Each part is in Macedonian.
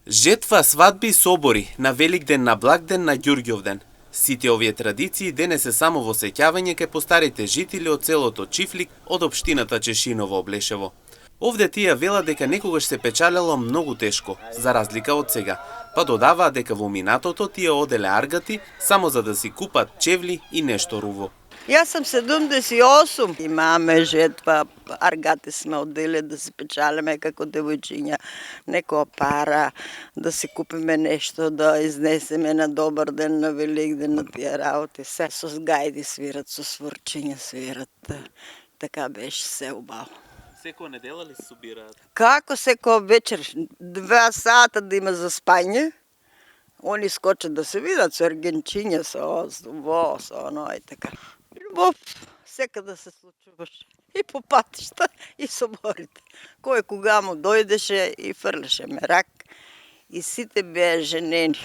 Жетва, свадби и собори, на Великден, на Благден, на Ѓурѓовден. Сите овие традиции денес се само во сеќавање кај постарите жители од селото Чифлик од општината Чешиново Облешево. Овде тие велат дека некогаш се печалело многу тешко, за разлика од сега, па додаваат дека во минатото тие оделе аргати само за да си купат чевли и нешто руво. Јас сам 78, имаме жетва, аргати сме одели да се печалиме како девојчиња, некоја пара, да си купиме нешто, да изнесеме на добар ден, на Великден, на тие работи. Се со гајди свират, со сврчиња свират, така беше се убаво. Секоја недела ли се собираат? Како секоја вечер, 2 сата да има за спање, они скочат да се видат со аргенчиња, со во, со оно и така. Љубов секаде се случуваше. И по патишта, и соборите. Кој кога му дојдеше и фрлеше мерак. И сите беа женени.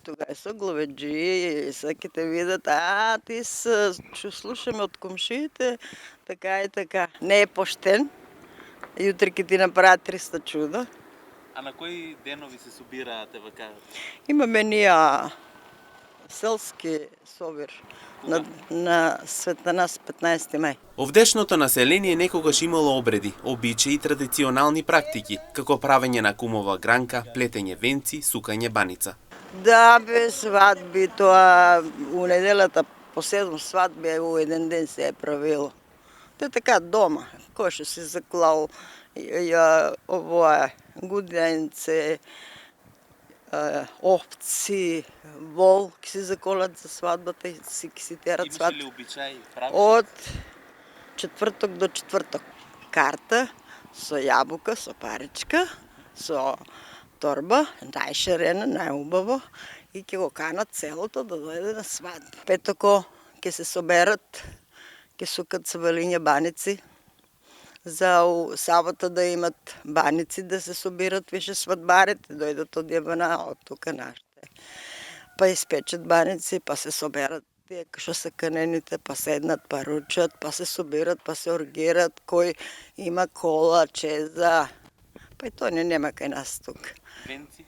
Тога е со главеджи, саките видат, ти слушаме од комшиите, така и така. Не е поштен. Јутре ќе ти направат 300 чуда. А на кои денови се собираате вака? Имаме ние селски собир на Светанас 15 мај. Овдешното население некогаш имало обреди, обичаи и традиционални практики, како правење на кумова гранка, плетење венци, сукање баница. Да, бе, свадби, тоа у неделата по 7 свадби у еден ден се е правило. Тоа така дома, кој што се заклал овоа гуденце, овци, вол, ки се заколат за свадбата и си терат свадба. Имаше ли обичаи? Од четврток до четврток. Карта со јабука, со паричка, со торба, најшарена, најубаво, и ќе го канат целото да дојде на свадба. Петоко ќе се соберат, ќе сукат цвелиња баници, за сабота да имат баници да се собират више свадбарите, дојдат од Јабана, од тука нашите. Па испечат баници, па се соберат тие што се канените, па седнат, па ручат, па се собират, па се оргират, кој има кола, чеза. Па и тоа нема кај нас тука. Венци?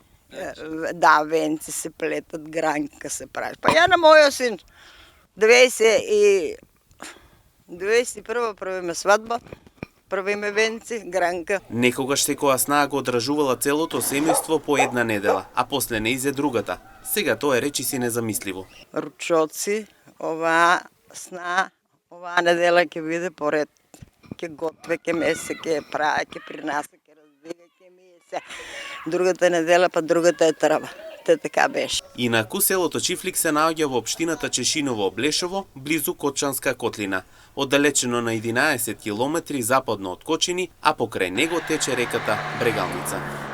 Да, венци се плетат, гранка се прави. Па ја на мојот син 21 правиме свадба, правиме венци, гранка. Некогаш секоја снага го одржувала целото семејство по една недела, а после не изе другата. Сега тоа е речиси незамисливо. Ручоци, оваа сна, оваа недела ќе биде поред. Ќе готве, ќе месе, ќе прави, ќе принася, ќе раздига, ќе мие се. Другата недела, па другата е трава. Така беше. Инаку селото Чифлик се наоѓа во општината Чешиново Облешево, близу Кочанска котлина, оддалечено на 11 километри западно од Кочини, а покрај него тече реката Брегалница.